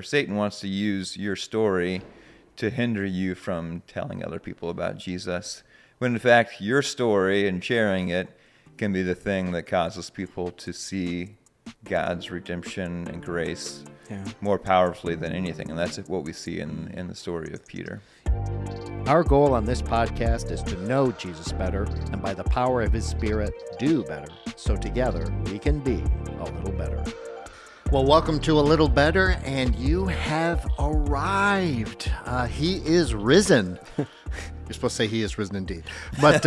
Satan wants to use your story to hinder you from telling other people about Jesus, when in fact your story and sharing it can be the thing that causes people to see God's redemption and grace more powerfully than anything. And that's what we see in the story of Peter. Our goal on this podcast is to know Jesus better and by the power of his Spirit, do better. So together we can be a little better. Well, welcome to A Little Better, and you have arrived. He is risen. You're supposed to say he is risen indeed. But,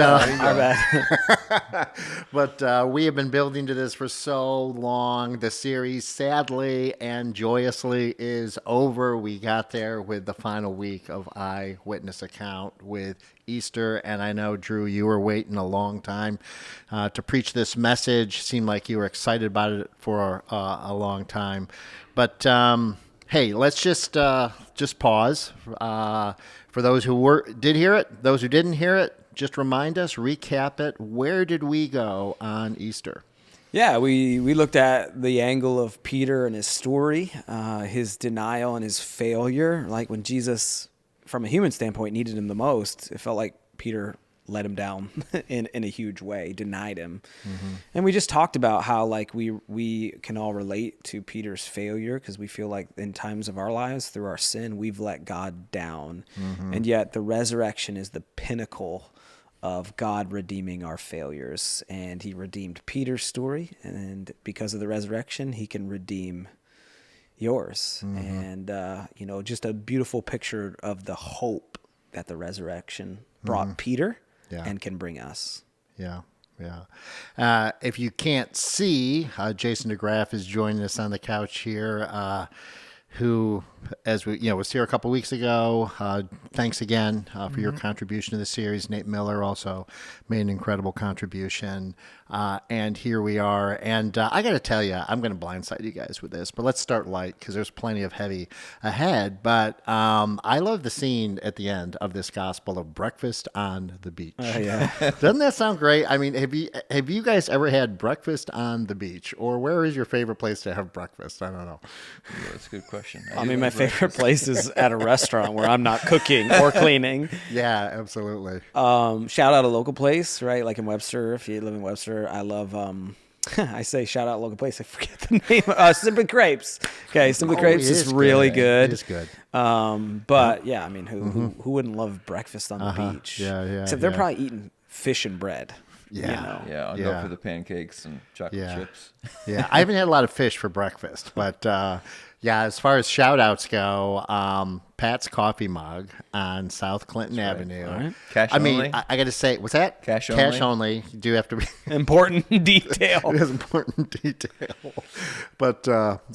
but we have been building to this for so long. The series, sadly and joyously, is over. We got there with the final week of Eyewitness Account with Easter. And I know, Drew, you were waiting a long time to preach this message. Seemed like you were excited about it for a long time. But hey, let's just pause. For those who did hear it, those who didn't hear it, just remind us, recap it. Where did we go on Easter? Yeah, we looked at the angle of Peter and his story, his denial and his failure. Like when Jesus, from a human standpoint, needed him the most, it felt like Peter let him down in a huge way, denied him. Mm-hmm. And we just talked about how like we can all relate to Peter's failure because we feel like in times of our lives through our sin, we've let God down. Mm-hmm. And yet the resurrection is the pinnacle of God redeeming our failures. And he redeemed Peter's story. And because of the resurrection, he can redeem yours. Mm-hmm. And, just a beautiful picture of the hope that the resurrection brought Peter. Yeah. And can bring us. Yeah. If you can't see, Jason DeGraff is joining us on the couch here, who, as we was here a couple weeks ago. Thanks again for your contribution to the series. Nate Miller also made an incredible contribution. And here we are. And I got to tell you, I'm going to blindside you guys with this, but let's start light because there's plenty of heavy ahead. But I love the scene at the end of this gospel of breakfast on the beach. Yeah. Doesn't that sound great? I mean, have you guys ever had breakfast on the beach, or where is your favorite place to have breakfast? I don't know. Yeah, that's a good question. I mean, my favorite place is at a restaurant where I'm not cooking or cleaning. Yeah, absolutely. Shout out a local place, right? Like in Webster, if you live in Webster, I love, I say shout out local place. I forget the name. Simply Crepes. Okay, Simply Crepes is really good. It is good. But yeah, I mean, who wouldn't love breakfast on the beach? Yeah. Except they're probably eating fish and bread. Yeah. I'll go for the pancakes and chocolate chips. Yeah, I haven't had a lot of fish for breakfast, but as far as shout-outs go, Pat's Coffee Mug on South Clinton Avenue. Right. Cash only? I got to say, what's that? Cash only? Cash only. You do have to be... Important detail. It is important detail. But,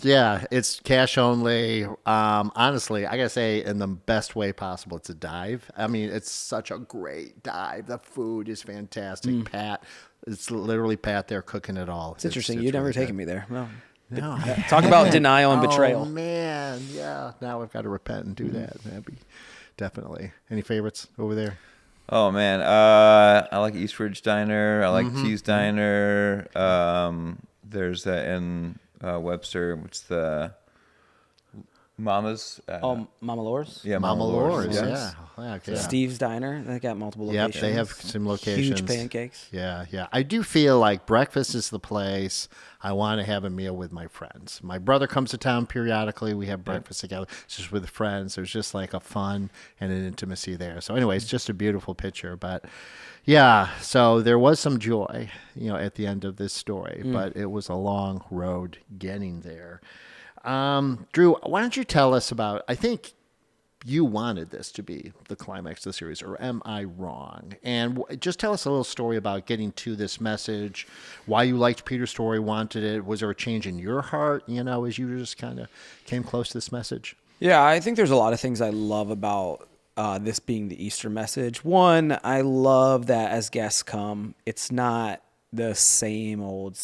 it's cash only. Honestly, I got to say, in the best way possible, it's a dive. I mean, it's such a great dive. The food is fantastic. Pat, it's literally Pat there cooking it all. It's interesting. You've never taken me there. No. No. Talk about denial and betrayal. Oh, man. Yeah. Now I've got to repent and do that. That'd be definitely. Any favorites over there? Oh, man. I like East Ridge Diner. I like Cheese Diner. There's in Webster, what's the Mama's? Mama Lore's? Yeah, Mama Lore's. Yes. Yeah. Steve's Diner. They got multiple locations. Yep, they have some locations. Huge pancakes. Yeah. I do feel like breakfast is the place I want to have a meal with my friends. My brother comes to town periodically. We have breakfast together. It's just with friends. There's just like a fun and an intimacy there. So anyway, it's just a beautiful picture. But yeah, so there was some joy, at the end of this story. But it was a long road getting there. Drew, why don't you tell us about, I think you wanted this to be the climax of the series, or am I wrong? And just tell us a little story about getting to this message, why you liked Peter's story, wanted it. Was there a change in your heart, as you just kind of came close to this message? Yeah, I think there's a lot of things I love about this being the Easter message. One, I love that as guests come, it's not the same old.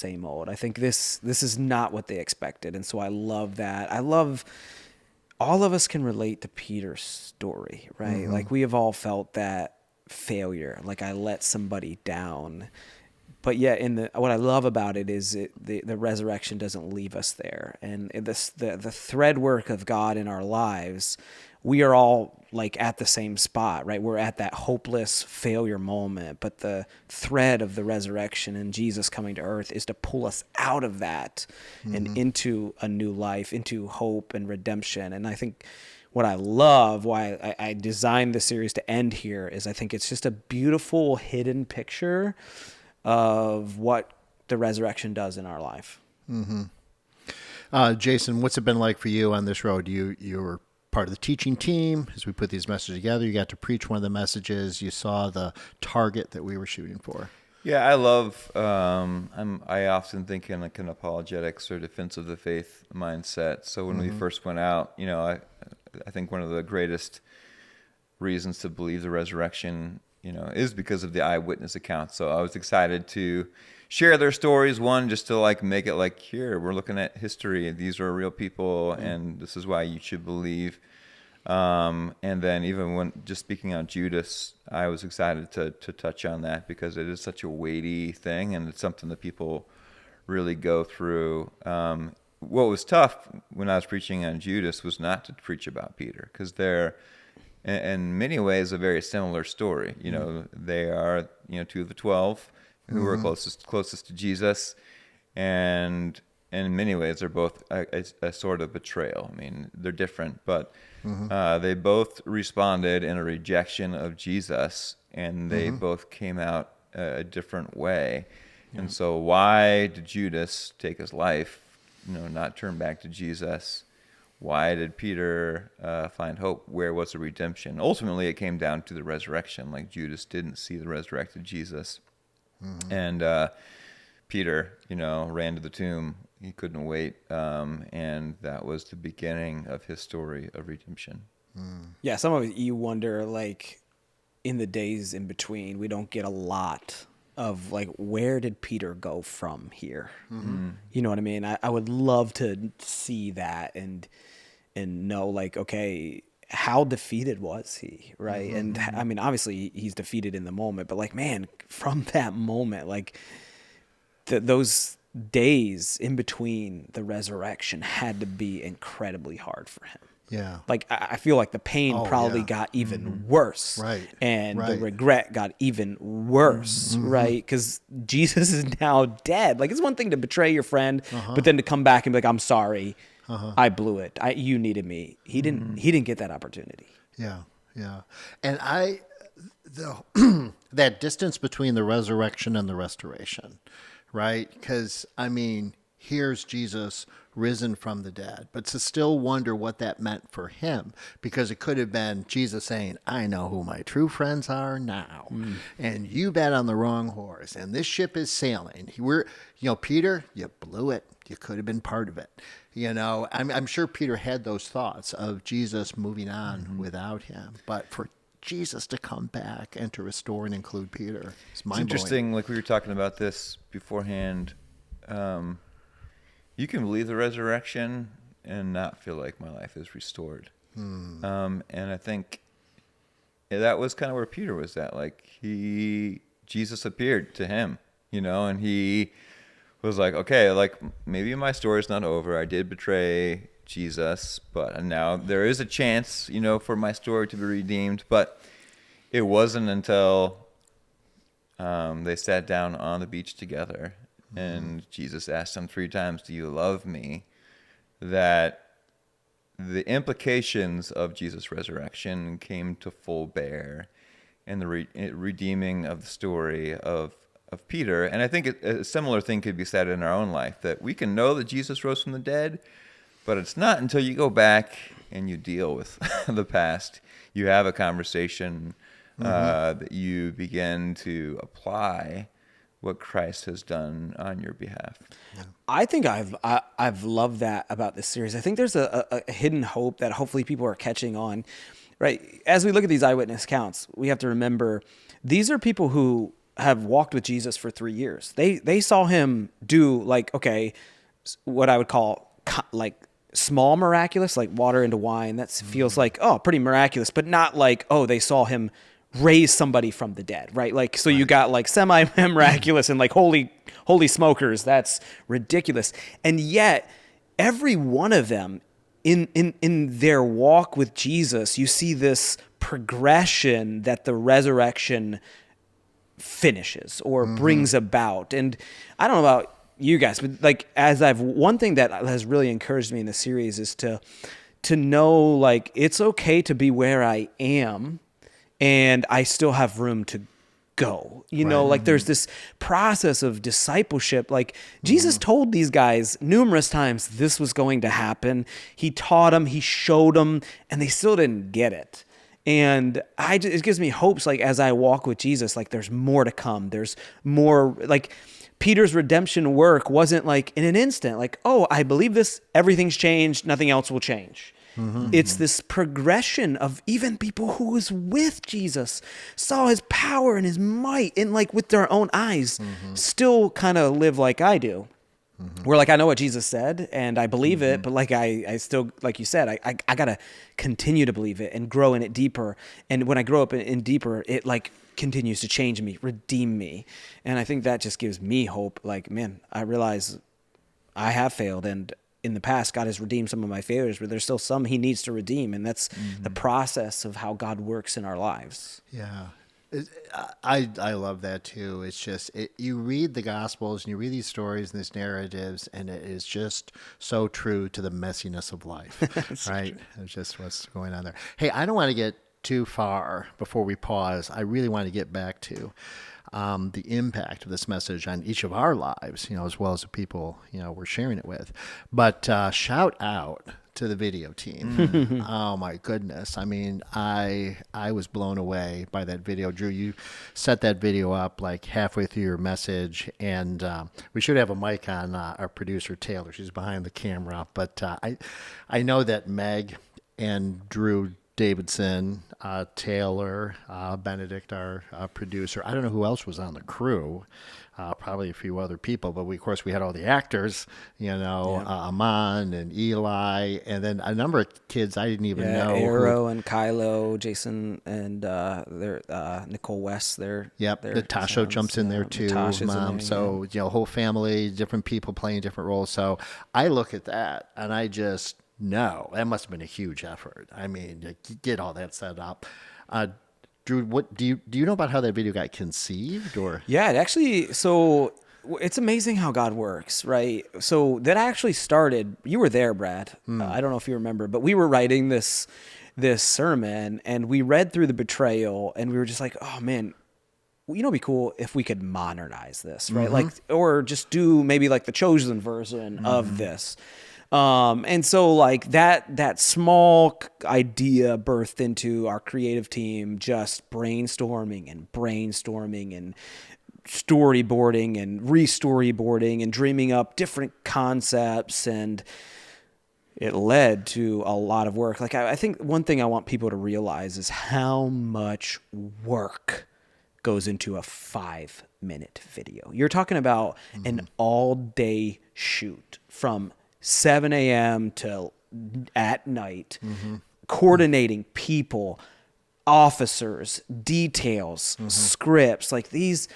I think this is not what they expected. And so I love that. I love all of us can relate to Peter's story, right? Like we have all felt that failure. Like I let somebody down. but yeah, what I love about it is the resurrection doesn't leave us there, and the thread work of God in our lives. We are all like at the same spot, right? We're at that hopeless failure moment, but the thread of the resurrection and Jesus coming to earth is to pull us out of that and into a new life, into hope and redemption. And I think what I love, why I designed the series to end here, is I think it's just a beautiful hidden picture of what the resurrection does in our life. Jason, what's it been like for you on this road? You were part of the teaching team as we put these messages together. You got to preach one of the messages. You saw the target that we were shooting for. Yeah, I love. I often think in like an apologetics or defense of the faith mindset. So when we first went out, I think one of the greatest reasons to believe the resurrection, is because of the eyewitness accounts. So I was excited to share their stories. One, just to like make it like, here, we're looking at history. These are real people, and this is why you should believe. And then even when just speaking on Judas, I was excited to touch on that because it is such a weighty thing, and it's something that people really go through. What was tough when I was preaching on Judas was not to preach about Peter, because they're in many ways a very similar story. They are two of the 12 who were closest to Jesus, and in many ways they're both a sort of betrayal. I mean, they're different, but they both responded in a rejection of Jesus, and they both came out a different way. And so why did Judas take his life, not turn back to Jesus? Why did Peter find hope? Where was the redemption? Ultimately, it came down to the resurrection. Like, Judas didn't see the resurrected Jesus. And Peter, ran to the tomb. He couldn't wait. And that was the beginning of his story of redemption. Yeah, some of you wonder, like, in the days in between, we don't get a lot of, like, where did Peter go from here? You know what I mean? I would love to see that and know, like, okay, how defeated was he, right? And I mean, obviously he's defeated in the moment, but like, man, from that moment, like those days in between the resurrection had to be incredibly hard for him. Yeah. Like, I feel like the pain probably got even worse. Right. And the regret got even worse, right? Because Jesus is now dead. Like, it's one thing to betray your friend, but then to come back and be like, I'm sorry, I blew it. You needed me. He didn't get that opportunity. Yeah. Yeah. And that distance between the resurrection and the restoration, right? Because, I mean, here's Jesus risen from the dead, but to still wonder what that meant for him, because it could have been Jesus saying, I know who my true friends are now, and you bet on the wrong horse, and this ship is sailing. Peter, you blew it. You could have been part of it. I'm sure Peter had those thoughts of Jesus moving on without him, but for Jesus to come back and to restore and include Peter, it's mind-blowing. It's interesting, like we were talking about this beforehand. You can believe the resurrection and not feel like my life is restored. And I think that was kind of where Peter was at. Like, Jesus appeared to him, and he was like, okay, like, maybe my story's not over. I did betray Jesus, but now there is a chance, for my story to be redeemed. But it wasn't until they sat down on the beach together and Jesus asked him 3 times, do you love me? That the implications of Jesus' resurrection came to full bear in the redeeming of the story of Peter. And I think a similar thing could be said in our own life, that we can know that Jesus rose from the dead, but it's not until you go back and you deal with the past, you have a conversation that you begin to apply what Christ has done on your behalf. Yeah. I think I've loved that about this series. I think there's a hidden hope that hopefully people are catching on, right? As we look at these eyewitness accounts, we have to remember these are people who have walked with Jesus for 3 years. They saw him do, like, okay, what I would call like small miraculous, like water into wine. That feels like, oh, pretty miraculous, but not like, oh, they saw him raise somebody from the dead, right? Like, so you got like semi-miraculous and like holy smokers. That's ridiculous. And yet every one of them in their walk with Jesus, you see this progression that the resurrection finishes or brings about. And I don't know about you guys, but like one thing that has really encouraged me in the series is to know like it's okay to be where I am and I still have room to go. You know, like there's this process of discipleship. Like Jesus told these guys numerous times this was going to happen. He taught them, he showed them, and they still didn't get it. And it gives me hopes, like as I walk with Jesus, like there's more to come. There's more, like Peter's redemption work wasn't like in an instant, like, oh, I believe this, everything's changed, nothing else will change. It's this progression of even people who was with Jesus, saw his power and his might, and like with their own eyes, still kind of live like I do. Where like I know what Jesus said and I believe it, but like I still, like you said, I gotta continue to believe it and grow in it deeper. And when I grow up in deeper, it like continues to change me, redeem me. And I think that just gives me hope. Like, man, I realize I have failed, and in the past, God has redeemed some of my failures, but there's still some he needs to redeem. And that's the process of how God works in our lives. Yeah. I love that too. It's just, you read the Gospels and you read these stories and these narratives, and it is just so true to the messiness of life, right? It's just what's going on there. Hey, I don't want to get too far before we pause. I really want to get back to the impact of this message on each of our lives, as well as the people, we're sharing it with. But shout out to the video team. Oh my goodness. I mean, I was blown away by that video. Drew, you set that video up like halfway through your message, and we should have a mic on our producer, Taylor. She's behind the camera. But I know that Meg and Drew Davidson, Taylor, Benedict, our producer. I don't know who else was on the crew. Probably a few other people, but of course we had all the actors, Aman and Eli, and then a number of kids I didn't even know. Arrow and Kylo, Jason, and Nicole West. Natasha jumps in there too, Natasha's Mom. In there, so whole family, different people playing different roles. So I look at that and I just know that must have been a huge effort. I mean, to get all that set up. Drew, what do you know about how that video got conceived? Or yeah, it actually, so it's amazing how God works, right? So that actually started. You were there, Brad. I don't know if you remember, but we were writing this sermon, and we read through the betrayal, and we were just like, oh man, it'd be cool if we could modernize this, right? Like, or just do maybe like the chosen version of this. And so like that small idea birthed into our creative team, just brainstorming and storyboarding and re-storyboarding and dreaming up different concepts, and it led to a lot of work. Like I think one thing I want people to realize is how much work goes into a 5-minute video. You're talking about an all-day shoot from 7 a.m. till at night, coordinating people, officers, details, scripts, like these.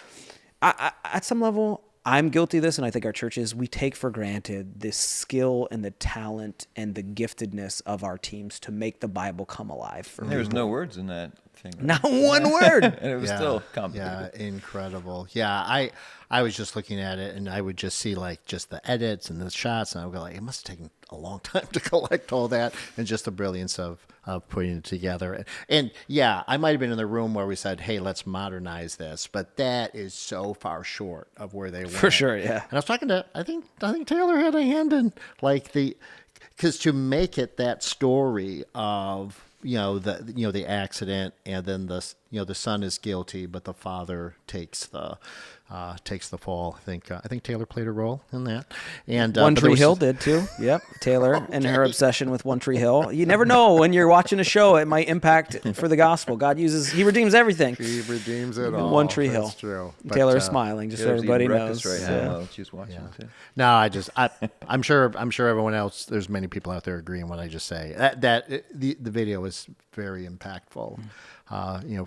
At some level, I'm guilty of this, and I think our churches, we take for granted this skill and the talent and the giftedness of our teams to make the Bible come alive for There was no words in that thing. Not one word. And it was still complicated. Yeah, incredible. Yeah, I was just looking at it, and I would just see like just the edits and the shots, and I would go like, it must have taken a long time to collect all that, and just the brilliance of putting it together. And yeah, I might have been in the room where we said, hey, let's modernize this, but that is so far short of where they went. For sure, yeah. And I was talking to, I think Taylor had a hand in like because to make it that story of the accident, and then the son is guilty, but the father takes the fall. I think Taylor played a role in that, and One Tree Hill did too. Yep, Taylor and her obsession with One Tree Hill. You never know when you're watching a show; it might impact for the gospel. God He redeems everything. He redeems it all. One Tree Hill. That's true. Taylor is smiling, just so everybody knows. Right now, she's watching too. No, I'm sure everyone else. There's many people out there agreeing what I just say. The video is very impactful,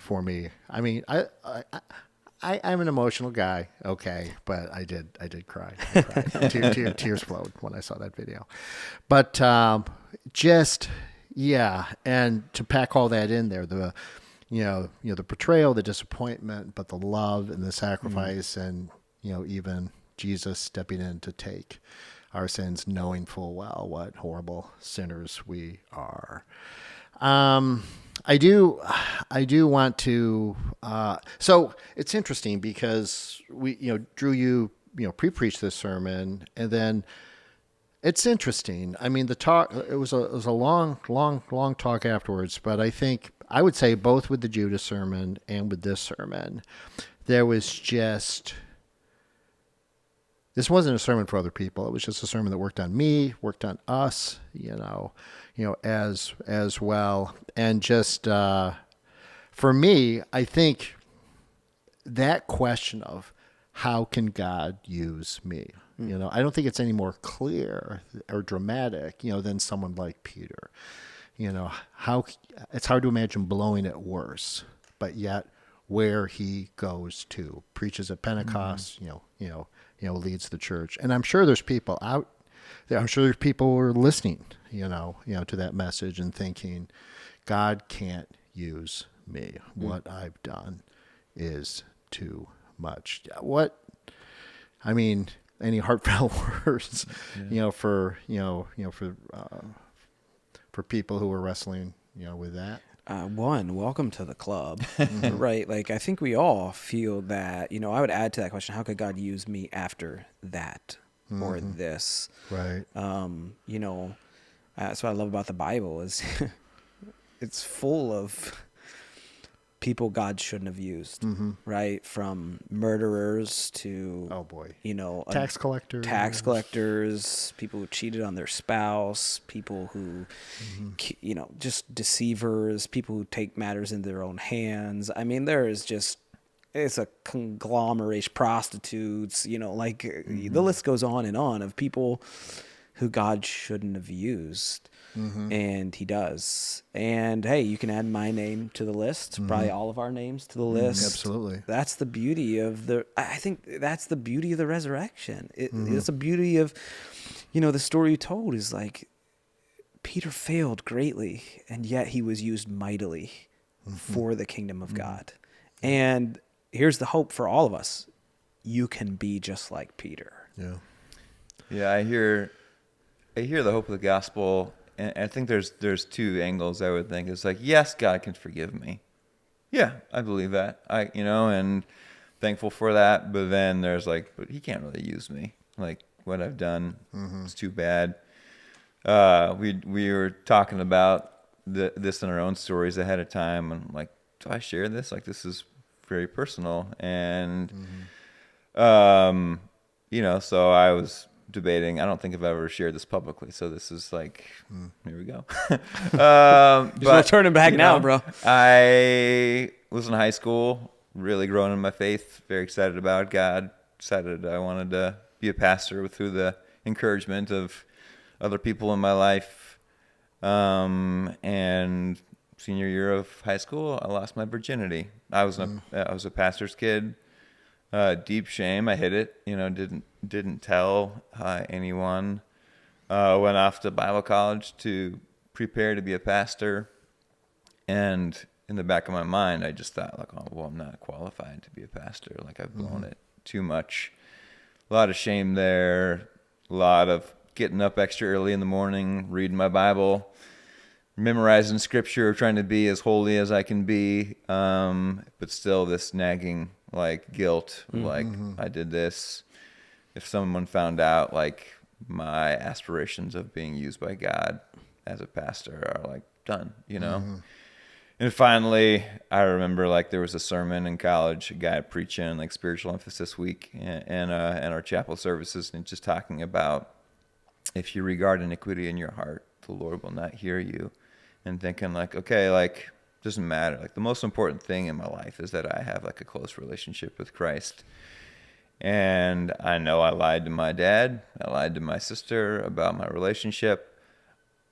for for me. I mean, I'm an emotional guy, okay, but I did cry. I cried. Tears flowed when I saw that video. But just and to pack all that in there, the the betrayal, the disappointment, but the love and the sacrifice, and even Jesus stepping in to take our sins, knowing full well what horrible sinners we are. I do want to. So it's interesting because Drew, you pre-preached this sermon, and then it's interesting. I mean, the talk it was a long talk afterwards, but I think I would say both with the Judas sermon and with this sermon, there was just. This wasn't a sermon for other people. It was just a sermon that worked on me, worked on us, as well. And just for me, I think that question of how can God use me? I don't think it's any more clear or dramatic, than someone like Peter. How it's hard to imagine blowing it worse, but yet where he goes to, preaches at Pentecost, leads the church. And I'm sure there's people out there. I'm sure there's people who are listening, to that message and thinking, God can't use me. What I've done is too much. Any heartfelt words, for people who are wrestling, with that. Welcome to the club, right? Like, I think we all feel that, I would add to that question, how could God use me after that or this? Right. That's what I love about the Bible is it's full of people God shouldn't have used, right? From murderers to, tax collectors, people who cheated on their spouse, people who, just deceivers, people who take matters into their own hands. I mean, it's a conglomeration, prostitutes, the list goes on and on of people who God shouldn't have used. And he does. And hey, you can add my name to the list, probably all of our names to the list. Absolutely. That's the beauty of I think that's the beauty of the resurrection. It's the beauty of, the story you told is like Peter failed greatly, and yet he was used mightily for the kingdom of God. And here's the hope for all of us. You can be just like Peter. Yeah. Yeah, I hear the hope of the gospel. And I think there's two angles I would think. It's like, yes, God can forgive me. Yeah, I believe that. And thankful for that. But then there's like, but he can't really use me. Like what I've done is too bad. We were talking about this in our own stories ahead of time. And I'm like, do I share this? Like, this is very personal. And, so I was debating. I don't think I've ever shared this publicly, so this is like, here we go. There's no turning back now, bro. I was in high school, really growing in my faith, very excited about God, decided I wanted to be a pastor through the encouragement of other people in my life. And senior year of high school, I lost my virginity. I was a pastor's kid. Deep shame. I hid it. Didn't tell anyone. Went off to Bible college to prepare to be a pastor. And in the back of my mind, I just thought, like, oh, well, I'm not qualified to be a pastor. Like, I've blown it too much. A lot of shame there. A lot of getting up extra early in the morning, reading my Bible, memorizing scripture, trying to be as holy as I can be. But still this nagging, like, guilt. Like, I did this. If someone found out, like, my aspirations of being used by God as a pastor are, like, done, And finally, I remember, like, there was a sermon in college, a guy preaching, like, spiritual emphasis week and our chapel services, and just talking about, if you regard iniquity in your heart, the Lord will not hear you. And thinking, like, okay, like, doesn't matter. Like, the most important thing in my life is that I have, like, a close relationship with Christ. And I know I lied to my dad. I lied to my sister about my relationship.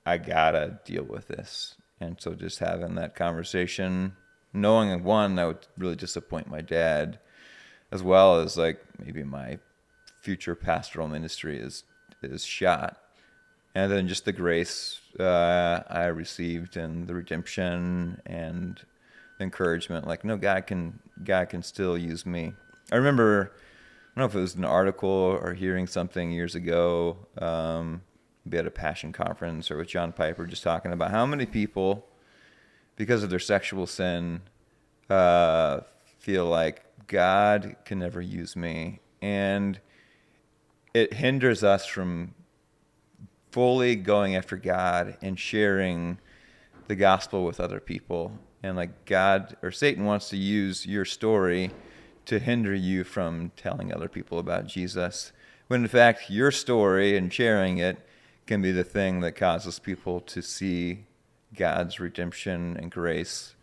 I gotta deal with this. And so just having that conversation knowing one, I would really disappoint my dad, as well as like maybe my future pastoral ministry is shot. And then just the grace I received and the redemption and the encouragement, like, no, God can still use me. I remember, I don't know if it was an article or hearing something years ago, maybe at a Passion conference or with John Piper, just talking about how many people, because of their sexual sin, feel like God can never use me. And it hinders us from fully going after God and sharing the gospel with other people. And like God or Satan wants to use your story to hinder you from telling other people about Jesus, when in fact your story and sharing it can be the thing that causes people to see God's redemption and grace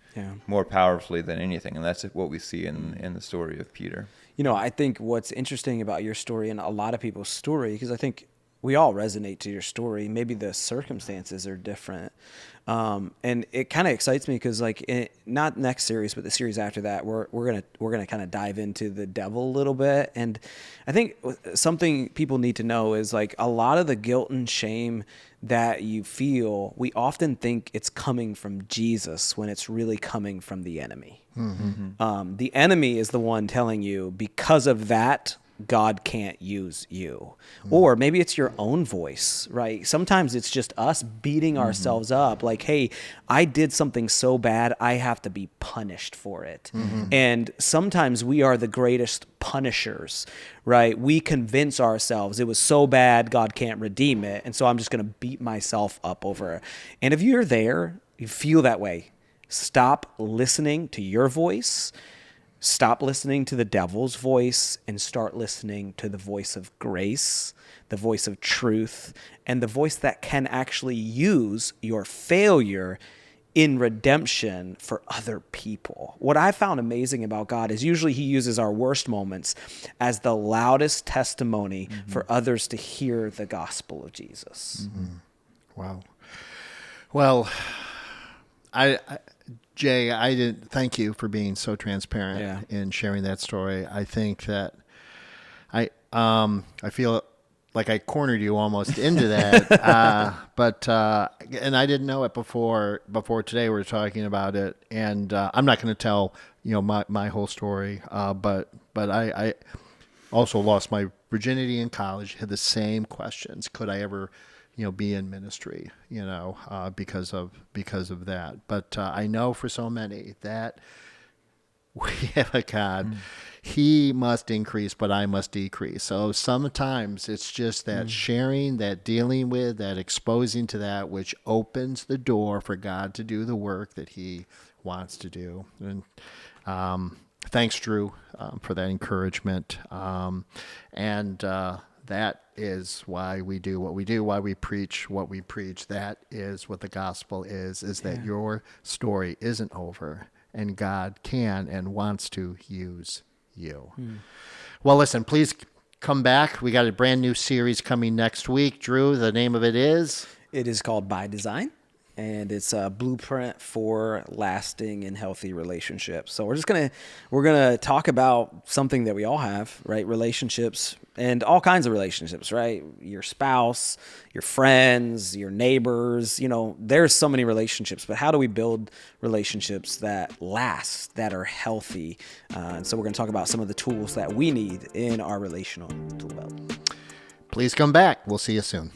more powerfully than anything. And that's what we see in the story of Peter. You know, I think what's interesting about your story and a lot of people's story, because I think we all resonate to your story. Maybe the circumstances are different. And it kind of excites me because, like, not next series, but the series after that, we're gonna kind of dive into the devil a little bit. And I think something people need to know is, like, a lot of the guilt and shame that you feel, we often think it's coming from Jesus when it's really coming from the enemy. Mm-hmm. The enemy is the one telling you, because of that, God can't use you. Or maybe it's your own voice, right? Sometimes it's just us beating ourselves up like, hey, I did something so bad, I have to be punished for it. And sometimes we are the greatest punishers, right? We convince ourselves it was so bad, God can't redeem it. And so I'm just going to beat myself up over it. And if you're there, you feel that way, stop listening to your voice. Stop listening to the devil's voice and start listening to the voice of grace, the voice of truth, and the voice that can actually use your failure in redemption for other people. What I found amazing about God is usually he uses our worst moments as the loudest testimony for others to hear the gospel of Jesus. Wow. Well, Jay, I didn't thank you for being so transparent in sharing that story. I think that I feel like I cornered you almost into that, but and I didn't know it before today. We were talking about it, and I'm not going to tell my whole story, but I also lost my virginity in college. Had the same questions: could I ever be in ministry, because of that. But I know for so many that we have a God, he must increase, but I must decrease. So sometimes it's just that sharing, that dealing with, that exposing to that, which opens the door for God to do the work that he wants to do. And thanks, Drew, for that encouragement. That is why we do what we do, why we preach what we preach. That is what the gospel is that your story isn't over, and God can and wants to use you. Well, listen, please come back. We got a brand new series coming next week. Drew, the name of it is? It is called By Design, and it's a blueprint for lasting and healthy relationships. So we're gonna talk about something that we all have, right? Relationships, and all kinds of relationships, right? Your spouse, your friends, your neighbors, there's so many relationships, but how do we build relationships that last, that are healthy? And so we're going to talk about some of the tools that we need in our relational tool belt. Please come back. We'll see you soon.